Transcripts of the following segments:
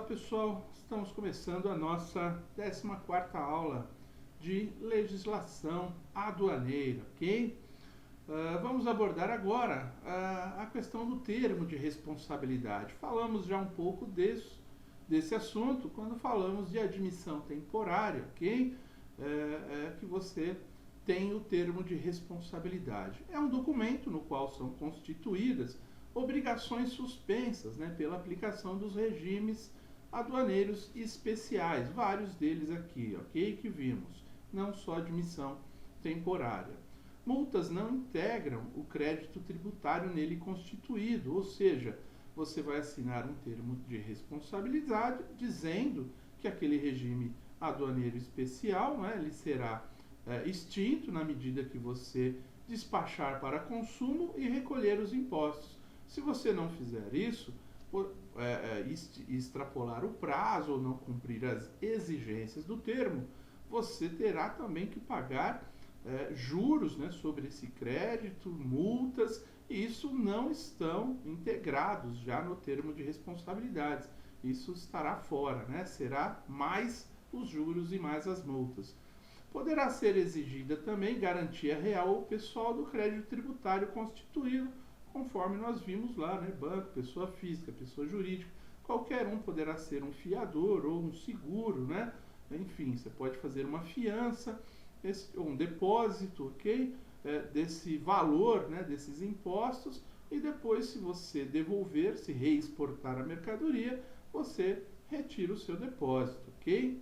pessoal, estamos começando a nossa 14ª aula de legislação aduaneira, ok? Vamos abordar agora a questão do termo de responsabilidade. Falamos já um pouco desse assunto quando falamos de admissão temporária, ok? Que você tem o termo de responsabilidade. É um documento no qual são constituídas obrigações suspensas, né, pela aplicação dos regimes aduaneiros especiais, vários deles aqui, ok, que vimos, não só admissão temporária. Multas não integram o crédito tributário nele constituído, ou seja, você vai assinar um termo de responsabilidade dizendo que aquele regime aduaneiro especial, né, ele será extinto na medida que você despachar para consumo e recolher os impostos. Se você não fizer isso, extrapolar o prazo ou não cumprir as exigências do termo, você terá também que pagar juros, né, sobre esse crédito, multas, e isso não estão integrados já no termo de responsabilidades. Isso estará fora, né? Será mais os juros e mais as multas. Poderá ser exigida também garantia real ao pessoal do crédito tributário constituído, conforme nós vimos lá, né? Banco, pessoa física, pessoa jurídica, qualquer um poderá ser um fiador ou um seguro, né? Enfim, você pode fazer uma fiança, um depósito, ok? Desse valor, né? Desses impostos, e depois, se você devolver, se reexportar a mercadoria, você retira o seu depósito, ok?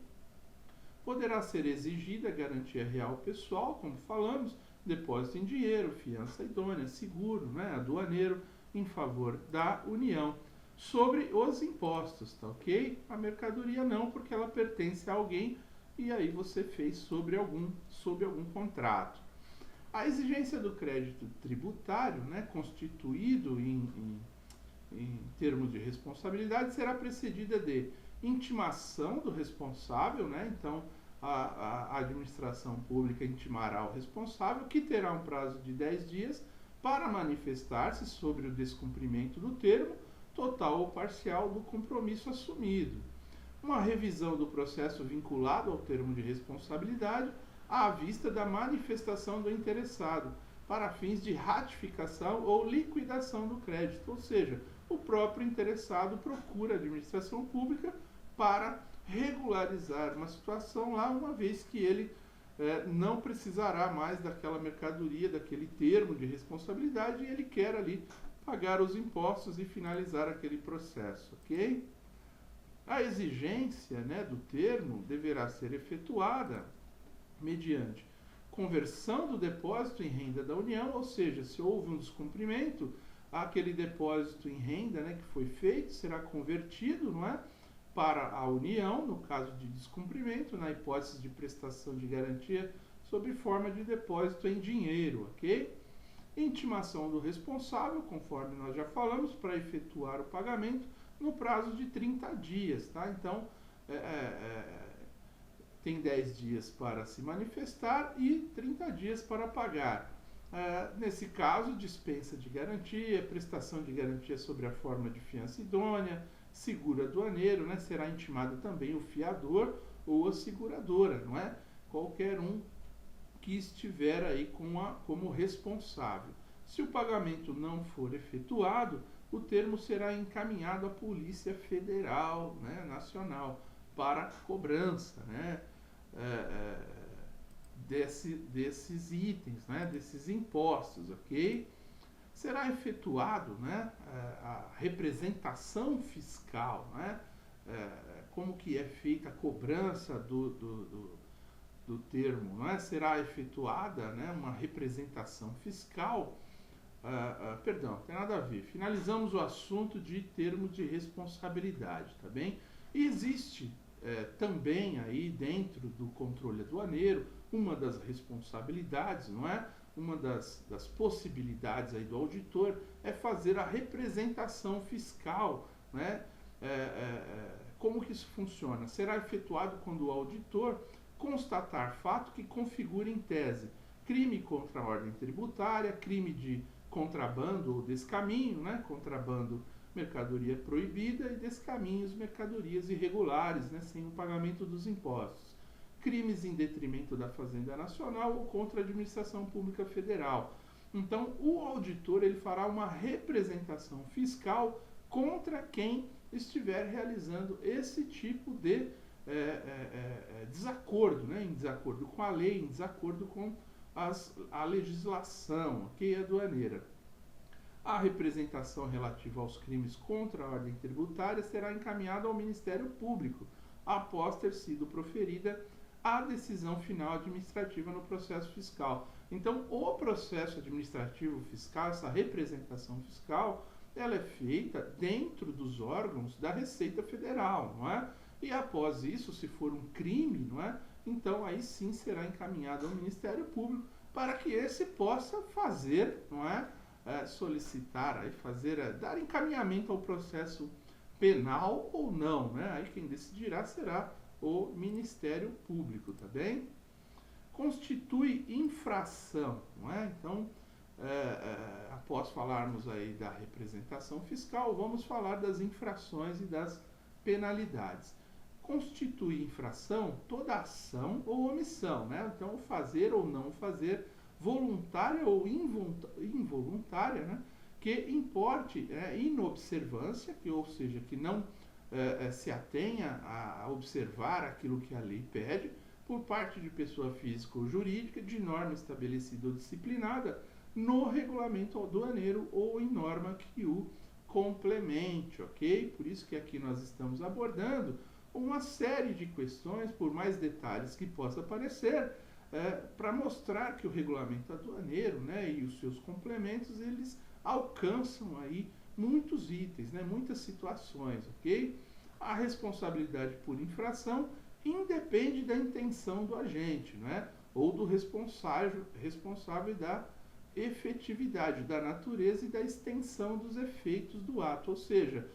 Poderá ser exigida garantia real pessoal, como falamos, depósito em dinheiro, fiança idônea, seguro, né, aduaneiro, em favor da União. Sobre os impostos, tá ok? A mercadoria não, porque ela pertence a alguém e aí você fez sob algum contrato. A exigência do crédito tributário, né, constituído em termos de responsabilidade, será precedida de intimação do responsável, né? Então, a administração pública intimará o responsável, que terá um prazo de 10 dias para manifestar-se sobre o descumprimento do termo, total ou parcial, do compromisso assumido. Uma revisão do processo vinculado ao termo de responsabilidade à vista da manifestação do interessado, para fins de ratificação ou liquidação do crédito, ou seja, o próprio interessado procura a administração pública para regularizar uma situação lá, uma vez que ele não precisará mais daquela mercadoria, daquele termo de responsabilidade, e ele quer ali pagar os impostos e finalizar aquele processo, ok? A exigência, né, do termo deverá ser efetuada mediante conversão do depósito em renda da União, ou seja, se houve um descumprimento, aquele depósito em renda, né, que foi feito será convertido, não é, para a União, no caso de descumprimento, na hipótese de prestação de garantia, sob forma de depósito em dinheiro, ok? Intimação do responsável, conforme nós já falamos, para efetuar o pagamento no prazo de 30 dias, tá? Então, tem 10 dias para se manifestar e 30 dias para pagar. Nesse caso, dispensa de garantia, prestação de garantia sobre a forma de fiança idônea, seguro aduaneiro, né? Será intimado também o fiador ou a seguradora, não é? Qualquer um que estiver aí como responsável. Se o pagamento não for efetuado, o termo será encaminhado à Polícia Federal, né, Nacional, para cobrança, né, desses itens, né, desses impostos, ok? Será efetuado, né, a representação fiscal, né, como que é feita a cobrança do termo, não é? Será efetuada, né, uma representação fiscal, perdão, tem nada a ver. Finalizamos o assunto de termo de responsabilidade, tá bem? E existe também aí dentro do controle aduaneiro uma das responsabilidades, não é? Uma das possibilidades aí do auditor é fazer a representação fiscal, né? Como que isso funciona? Será efetuado quando o auditor constatar fato que configure em tese crime contra a ordem tributária, crime de contrabando ou descaminho, né? Contrabando mercadoria proibida, e descaminhos, mercadorias irregulares, né, sem o pagamento dos impostos. Crimes em detrimento da Fazenda Nacional ou contra a administração pública federal. Então, o auditor ele fará uma representação fiscal contra quem estiver realizando esse tipo de desacordo, né, em desacordo com a lei, em desacordo com a legislação, ok, aduaneira. A representação relativa aos crimes contra a ordem tributária será encaminhada ao Ministério Público, após ter sido proferida a decisão final administrativa no processo fiscal. Então, o processo administrativo fiscal, essa representação fiscal, ela é feita dentro dos órgãos da Receita Federal, não é? E após isso, se for um crime, não é? Então, aí sim será encaminhado ao Ministério Público para que esse possa fazer, não é? Solicitar, aí dar encaminhamento ao processo penal ou não, né? Aí quem decidirá será o Ministério Público, tá bem? Constitui infração, não é? Então, após falarmos aí da representação fiscal, vamos falar das infrações e das penalidades. Constitui infração toda ação ou omissão, né? Então, fazer ou não fazer, voluntária ou involuntária, né, que importe inobservância, ou seja, que não se atenha a observar aquilo que a lei pede, por parte de pessoa física ou jurídica, de norma estabelecida ou disciplinada no regulamento aduaneiro ou em norma que o complemente, ok? Por isso que aqui nós estamos abordando uma série de questões, por mais detalhes que possa aparecer, para mostrar que o regulamento aduaneiro, né, e os seus complementos, eles alcançam aí muitos itens, né, muitas situações, ok? A responsabilidade por infração independe da intenção do agente, né, ou do responsável da efetividade, da natureza e da extensão dos efeitos do ato, ou seja,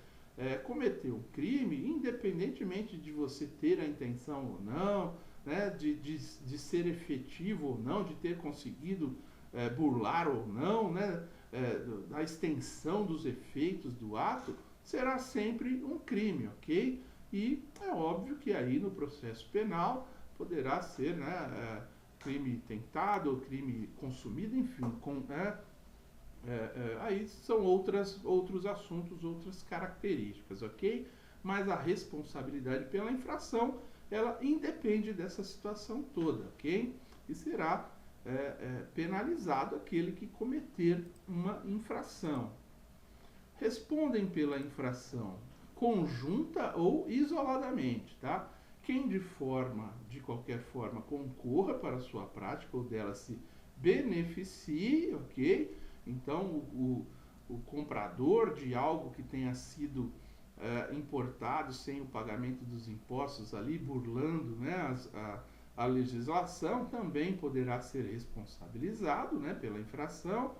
cometer um crime, independentemente de você ter a intenção ou não, né, de ser efetivo ou não, de ter conseguido burlar ou não, né, a extensão dos efeitos do ato, será sempre um crime, ok? E é óbvio que aí no processo penal poderá ser, né, crime tentado, crime consumido, enfim, aí são outros assuntos, outras características, ok? Mas a responsabilidade pela infração, ela independe dessa situação toda, ok? E será penalizado aquele que cometer uma infração. Respondem pela infração conjunta ou isoladamente, tá? Quem de qualquer forma, concorra para a sua prática ou dela se beneficie, ok? Então, o comprador de algo que tenha sido importado sem o pagamento dos impostos ali, burlando, né, a legislação, também poderá ser responsabilizado, né, pela infração.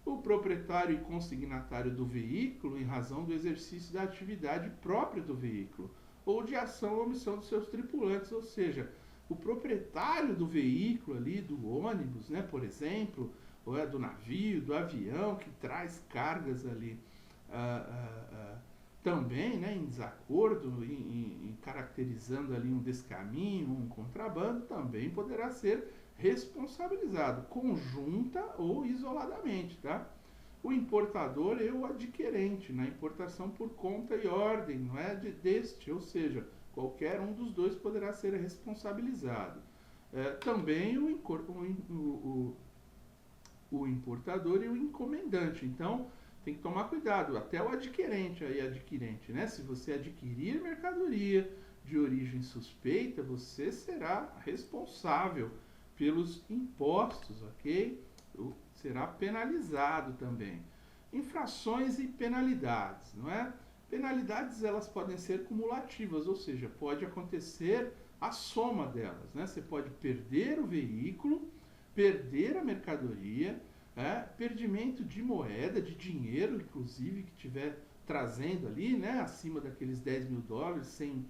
O proprietário e consignatário do veículo, em razão do exercício da atividade própria do veículo, ou de ação ou omissão dos seus tripulantes, ou seja, o proprietário do veículo ali, do ônibus, né, por exemplo, ou do navio, do avião, que traz cargas ali também, né, em desacordo, caracterizando ali um descaminho, um contrabando, também poderá ser responsabilizado, conjunta ou isoladamente, tá? O importador e o adquirente, na importação por conta e ordem, não é deste, ou seja, qualquer um dos dois poderá ser responsabilizado. Também o importador e o encomendante. Então, tem que tomar cuidado, até o adquirente, né? Se você adquirir mercadoria de origem suspeita, você será responsável pelos impostos, ok? Será penalizado também. Infrações e penalidades, não é? Penalidades, elas podem ser cumulativas, ou seja, pode acontecer a soma delas, né? Você pode perder o veículo, perder a mercadoria, perdimento de moeda, de dinheiro, inclusive, que estiver trazendo ali, né, acima daqueles 10 mil dólares, sem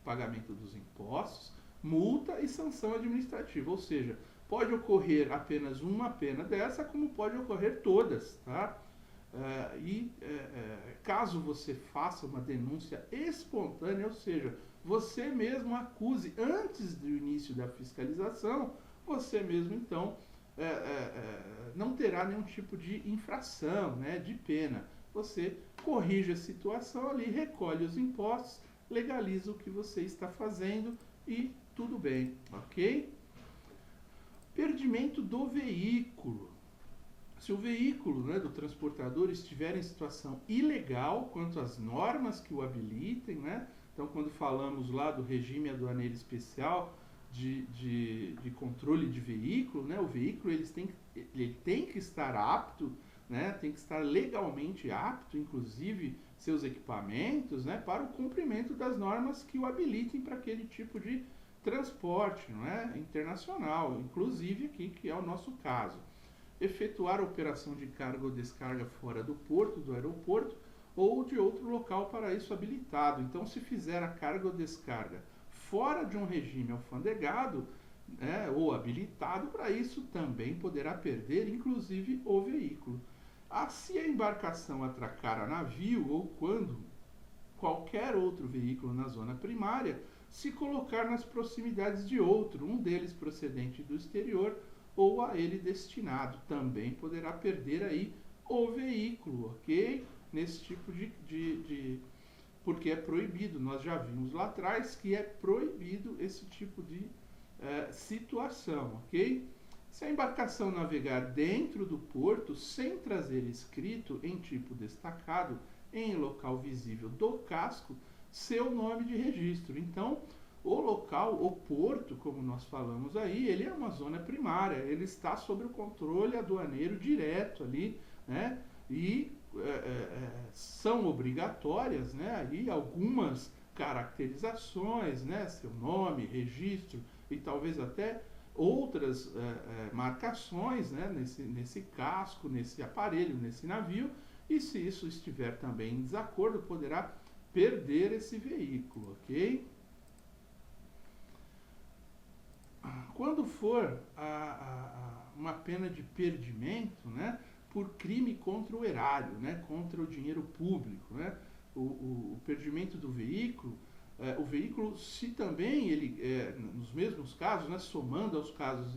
pagamento dos impostos, multa e sanção administrativa, ou seja, pode ocorrer apenas uma pena dessa, como pode ocorrer todas, tá? Caso você faça uma denúncia espontânea, ou seja, você mesmo acuse antes do início da fiscalização, você mesmo então não terá nenhum tipo de infração, né, de pena. Você corrige a situação ali, recolhe os impostos, legaliza o que você está fazendo e tudo bem, ok? Perdimento do veículo. Se o veículo, né, do transportador estiver em situação ilegal quanto às normas que o habilitem, né? Então, quando falamos lá do regime aduaneiro especial de controle de veículo, né, o veículo ele tem que estar apto, né, tem que estar legalmente apto, inclusive seus equipamentos, né, para o cumprimento das normas que o habilitem para aquele tipo de transporte, não é, internacional, inclusive aqui, que é o nosso caso. Efetuar a operação de carga ou descarga fora do porto, do aeroporto ou de outro local para isso habilitado. Então, se fizer a carga ou descarga fora de um regime alfandegado, né, ou habilitado para isso, também poderá perder, inclusive, o veículo. Se a embarcação atracar a navio ou quando qualquer outro veículo na zona primária se colocar nas proximidades de outro, um deles procedente do exterior ou a ele destinado, também poderá perder aí o veículo, ok? Nesse tipo porque é proibido, nós já vimos lá atrás que é proibido esse tipo de situação, ok? Se a embarcação navegar dentro do porto sem trazer escrito em tipo destacado em local visível do casco seu nome de registro, então o local, o porto, como nós falamos aí, ele é uma zona primária, ele está sob o controle aduaneiro direto ali, né? E são obrigatórias, né, aí algumas caracterizações, né, seu nome, registro e talvez até outras marcações, né, nesse casco, nesse aparelho, nesse navio, e se isso estiver também em desacordo, poderá perder esse veículo, ok? Quando for uma pena de perdimento, né, por crime contra o erário, né, contra o dinheiro público, né, o perdimento do veículo, o veículo, se também ele, nos mesmos casos, né, somando aos casos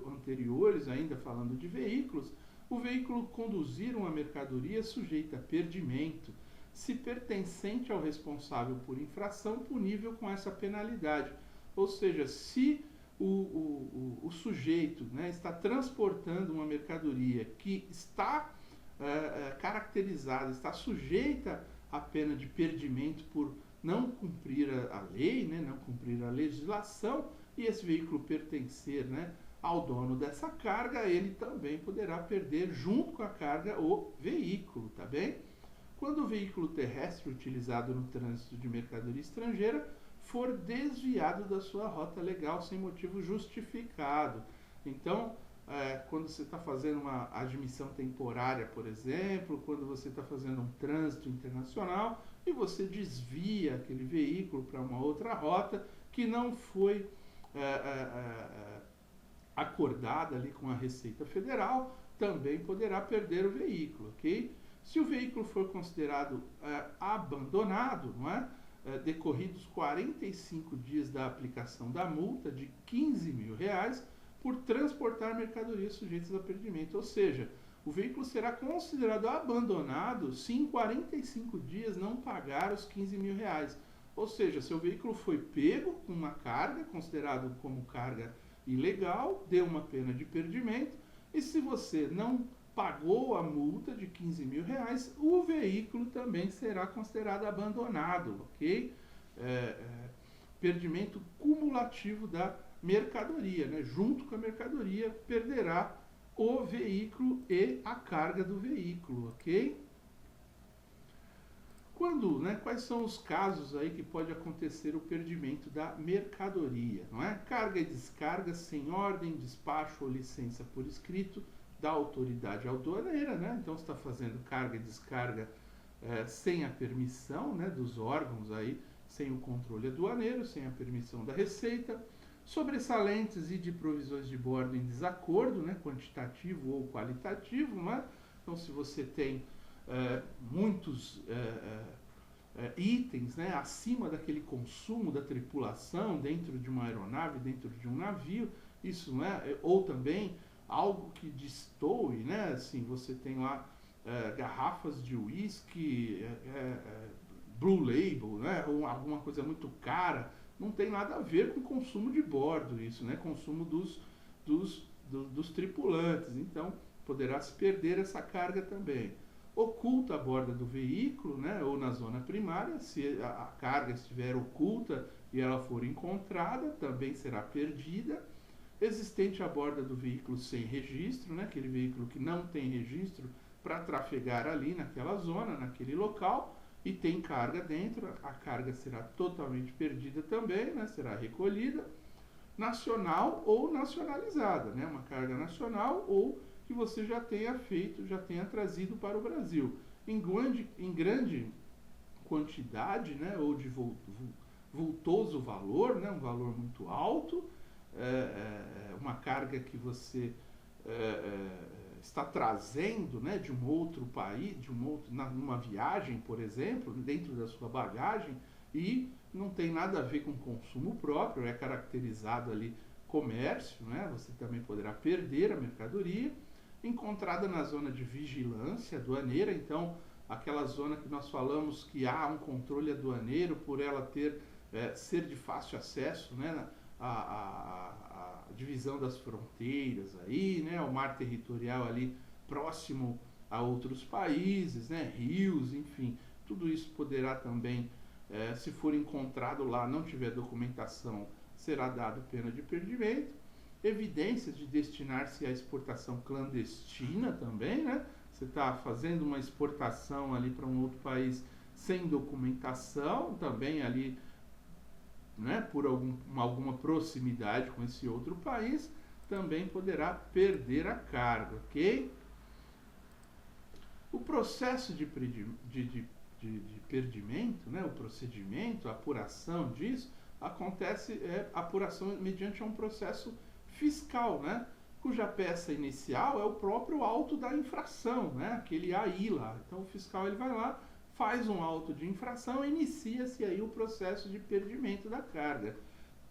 anteriores, ainda falando de veículos, o veículo conduzir uma mercadoria sujeita a perdimento, se pertencente ao responsável por infração punível com essa penalidade. Ou seja, se o sujeito, né, está transportando uma mercadoria que está caracterizada, está sujeita à pena de perdimento por não cumprir a lei, né, não cumprir a legislação, e esse veículo pertencer, né, ao dono dessa carga, ele também poderá perder junto com a carga o veículo, tá bem? Quando o veículo terrestre utilizado no trânsito de mercadoria estrangeira for desviado da sua rota legal sem motivo justificado. Então, quando você está fazendo uma admissão temporária, por exemplo, quando você está fazendo um trânsito internacional e você desvia aquele veículo para uma outra rota que não foi acordada ali com a Receita Federal, também poderá perder o veículo, ok? Se o veículo for considerado abandonado, não é? Decorridos 45 dias da aplicação da multa de R$ 15.000 por transportar mercadorias sujeitas a perdimento. Ou seja, o veículo será considerado abandonado se em 45 dias não pagar os R$ 15.000. Ou seja, seu veículo foi pego com uma carga, considerado como carga ilegal, deu uma pena de perdimento, e se você não pagou a multa de R$ 15.000, o veículo também será considerado abandonado, ok? Perdimento cumulativo da mercadoria, né? Junto com a mercadoria, perderá o veículo e a carga do veículo, ok? Quando, né, quais são os casos aí que pode acontecer o perdimento da mercadoria, não é? Carga e descarga sem ordem, despacho ou licença por escrito da autoridade aduaneira, né? Então você está fazendo carga e descarga sem a permissão, né, dos órgãos aí, sem o controle aduaneiro, sem a permissão da Receita. Sobressalentes e de provisões de bordo em desacordo, né, quantitativo ou qualitativo, né? Então se você tem muitos itens, né, acima daquele consumo da tripulação dentro de uma aeronave, dentro de um navio, isso, né, ou também algo que destoe, né, assim, você tem lá garrafas de uísque, Blue Label, né, ou alguma coisa muito cara, não tem nada a ver com o consumo de bordo, isso, né, consumo dos tripulantes, então poderá se perder essa carga também. Oculta a borda do veículo, né, ou na zona primária, se a carga estiver oculta e ela for encontrada, também será perdida. Existente a borda do veículo sem registro, né, aquele veículo que não tem registro para trafegar ali naquela zona, naquele local, e tem carga dentro, a carga será totalmente perdida também, né, será recolhida. Nacional ou nacionalizada, né, uma carga nacional ou que você já tenha feito, já tenha trazido para o Brasil. Em grande quantidade, né, ou de vultoso valor, né, um valor muito alto, uma carga que você está trazendo, né, de um outro país, numa viagem, por exemplo, dentro da sua bagagem, e não tem nada a ver com consumo próprio, é caracterizado ali comércio, né, você também poderá perder a mercadoria. Encontrada na zona de vigilância aduaneira, então aquela zona que nós falamos que há um controle aduaneiro por ela ser de fácil acesso, né, a divisão das fronteiras aí, né, o mar territorial ali próximo a outros países, né, rios, enfim, tudo isso poderá também, se for encontrado lá, não tiver documentação, será dado pena de perdimento. Evidências de destinar-se à exportação clandestina também, né? Você está fazendo uma exportação ali para um outro país sem documentação, também ali, né, por alguma proximidade com esse outro país, também poderá perder a carga, ok? O processo de perdimento, né, o procedimento, a apuração disso, acontece, apuração mediante um processo fiscal, né, cuja peça inicial é o próprio auto da infração, né, aquele AI lá. Então o fiscal ele vai lá, faz um auto de infração e inicia-se aí o processo de perdimento da carga.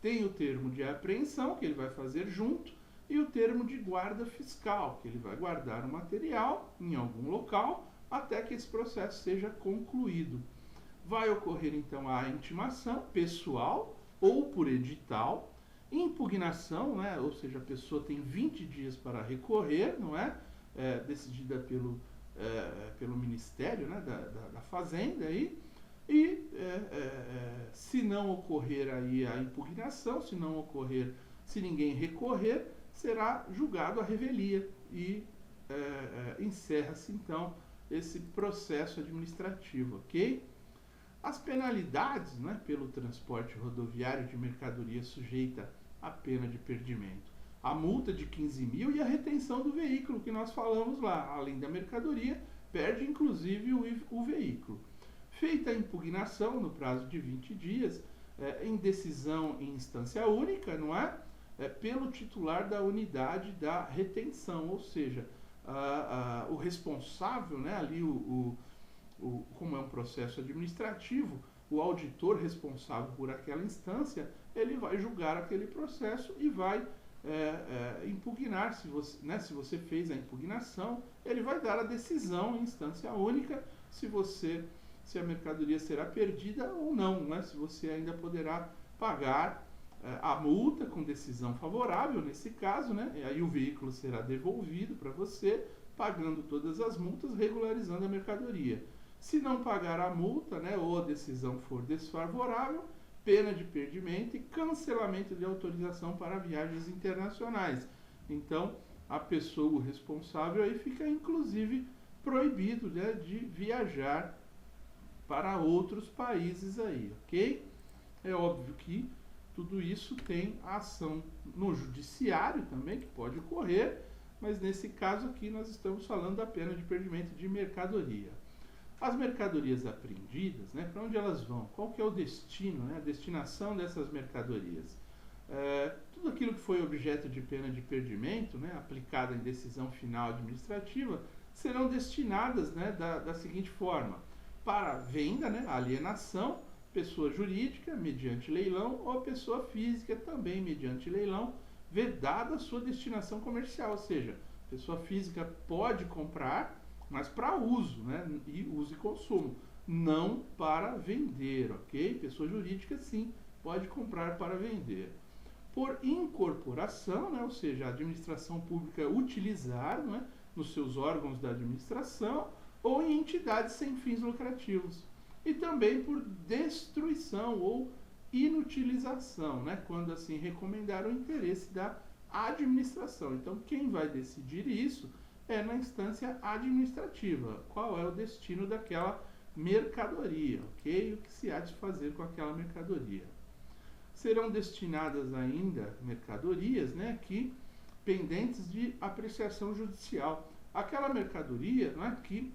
Tem o termo de apreensão, que ele vai fazer junto, e o termo de guarda fiscal, que ele vai guardar o material em algum local até que esse processo seja concluído. Vai ocorrer então a intimação pessoal ou por edital, impugnação, né? Ou seja, a pessoa tem 20 dias para recorrer, não é? Decidida pelo Ministério, né? da Fazenda aí, e se não ocorrer aí a impugnação, se ninguém recorrer, será julgado a revelia e encerra-se então esse processo administrativo, ok? As penalidades, né, pelo transporte rodoviário de mercadoria sujeita à pena de perdimento. A multa de 15 mil e a retenção do veículo, que nós falamos lá. Além da mercadoria, perde inclusive o veículo. Feita a impugnação no prazo de 20 dias, em decisão em instância única, não é? Pelo titular da unidade da retenção, ou seja, o responsável, né, ali como é um processo administrativo, o auditor responsável por aquela instância, ele vai julgar aquele processo e vai impugnar, se você fez a impugnação, ele vai dar a decisão em instância única se a mercadoria será perdida ou não, né? Se você ainda poderá pagar a multa com decisão favorável, nesse caso, né? E aí o veículo será devolvido para você, pagando todas as multas, regularizando a mercadoria. Se não pagar a multa, né, ou a decisão for desfavorável, pena de perdimento e cancelamento de autorização para viagens internacionais. Então, a pessoa, o responsável, aí fica inclusive proibido, né, de viajar para outros países aí, ok? É óbvio que tudo isso tem a ação no judiciário também, que pode ocorrer, mas nesse caso aqui nós estamos falando da pena de perdimento de mercadoria. As mercadorias apreendidas, né, para onde elas vão? Qual que é o destino, né, a destinação dessas mercadorias? Tudo aquilo que foi objeto de pena de perdimento, né, aplicada em decisão final administrativa, serão destinadas, né, da seguinte forma: para venda, né, alienação, pessoa jurídica, mediante leilão, ou pessoa física, também mediante leilão, vedada a sua destinação comercial, ou seja, pessoa física pode comprar, mas para uso, né, e uso e consumo, não para vender, ok? Pessoa jurídica, sim, pode comprar para vender. Por incorporação, né, ou seja, a administração pública utilizar, né, nos seus órgãos da administração ou em entidades sem fins lucrativos. E também por destruição ou inutilização, né, quando assim recomendar o interesse da administração. Então, quem vai decidir isso é na instância administrativa. Qual é o destino daquela mercadoria, ok? O que se há de fazer com aquela mercadoria. Serão destinadas ainda mercadorias, né, que pendentes de apreciação judicial. Aquela mercadoria, né, que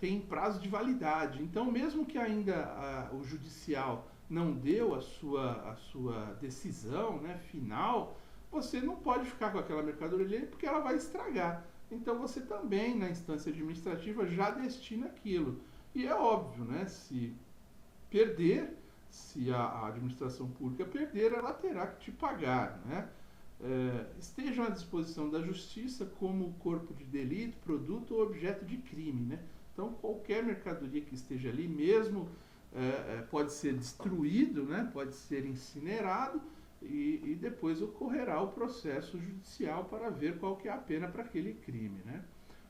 tem prazo de validade. Então, mesmo que ainda o judicial não deu a sua decisão, né, final, você não pode ficar com aquela mercadoria porque ela vai estragar. Então, você também, na instância administrativa, já destina aquilo. E é óbvio, né, se perder, se a administração pública perder, ela terá que te pagar, né? Estejam à disposição da justiça como corpo de delito, produto ou objeto de crime, né? Então, qualquer mercadoria que esteja ali, mesmo pode ser destruído, né? Pode ser incinerado e depois ocorrerá o processo judicial para ver qual que é a pena para aquele crime, né?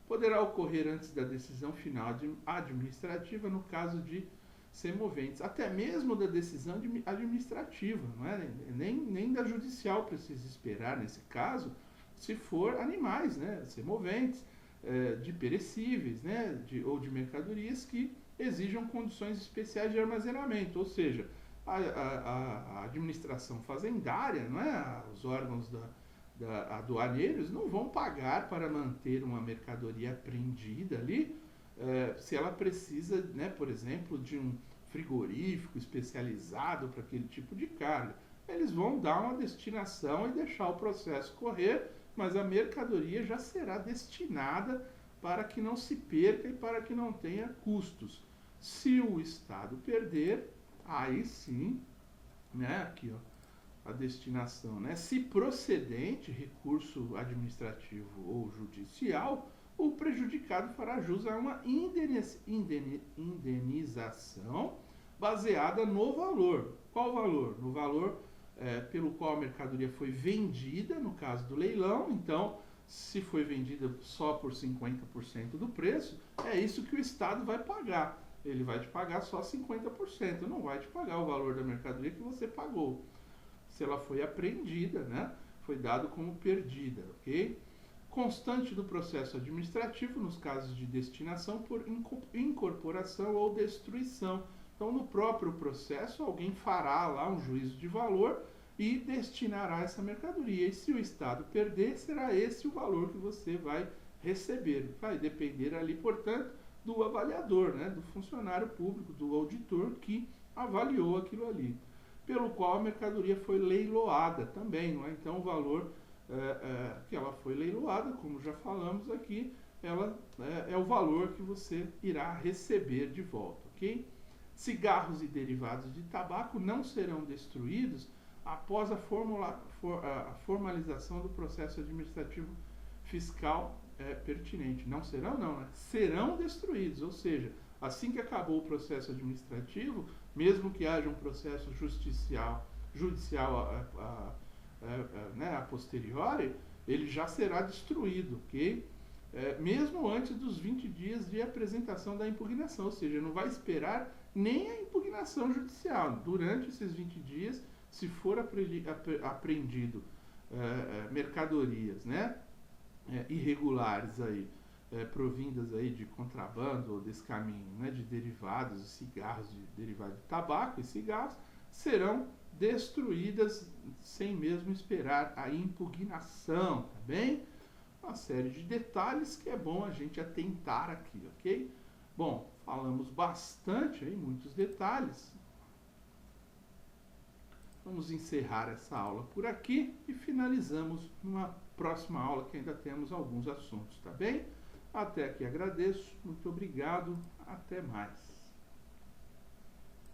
Poderá ocorrer antes da decisão final administrativa no caso de semoventes, até mesmo da decisão administrativa, não é? Nem da judicial precisa esperar nesse caso, se for animais, né? Semoventes, de perecíveis, né? Ou de mercadorias que exijam condições especiais de armazenamento, ou seja, a administração fazendária, não é? Os órgãos aduaneiros não vão pagar para manter uma mercadoria apreendida ali, se ela precisa, né, por exemplo, de um frigorífico especializado para aquele tipo de carga. Eles vão dar uma destinação e deixar o processo correr, mas a mercadoria já será destinada para que não se perca e para que não tenha custos. Se o Estado perder, aí sim, né, aqui ó, a destinação, né, se procedente, recurso administrativo ou judicial, o prejudicado fará jus a uma indenização baseada no valor. Qual valor? No valor pelo qual a mercadoria foi vendida, no caso do leilão. Então, se foi vendida só por 50% do preço, é isso que o Estado vai pagar. Ele vai te pagar só 50%, não vai te pagar o valor da mercadoria que você pagou. Se ela foi apreendida, né, foi dado como perdida, ok? Constante do processo administrativo nos casos de destinação por incorporação ou destruição. Então, no próprio processo, alguém fará lá um juízo de valor e destinará essa mercadoria. E se o Estado perder, será esse o valor que você vai receber. Vai depender ali, portanto, do avaliador, né, do funcionário público, do auditor que avaliou aquilo ali, pelo qual a mercadoria foi leiloada também, não é? Então, o valor que ela foi leiloada, como já falamos aqui, ela é o valor que você irá receber de volta, ok? Cigarros e derivados de tabaco não serão destruídos após a formalização do processo administrativo fiscal pertinente. Não serão, não, né? Serão destruídos, ou seja, assim que acabou o processo administrativo, mesmo que haja um processo judicial a posteriori, ele já será destruído, ok? Mesmo antes dos 20 dias de apresentação da impugnação, ou seja, não vai esperar nem a impugnação judicial. Durante esses 20 dias, se for apreendido mercadorias, né, irregulares aí, provindas aí de contrabando ou descaminho, né, de derivados de cigarros, de derivado de tabaco e cigarros, serão destruídas sem mesmo esperar a impugnação, tá bem? Uma série de detalhes que é bom a gente atentar aqui, ok? Bom, falamos bastante aí, muitos detalhes. Vamos encerrar essa aula por aqui e finalizamos numa próxima aula, que ainda temos alguns assuntos, tá bem? Até aqui agradeço, muito obrigado, até mais.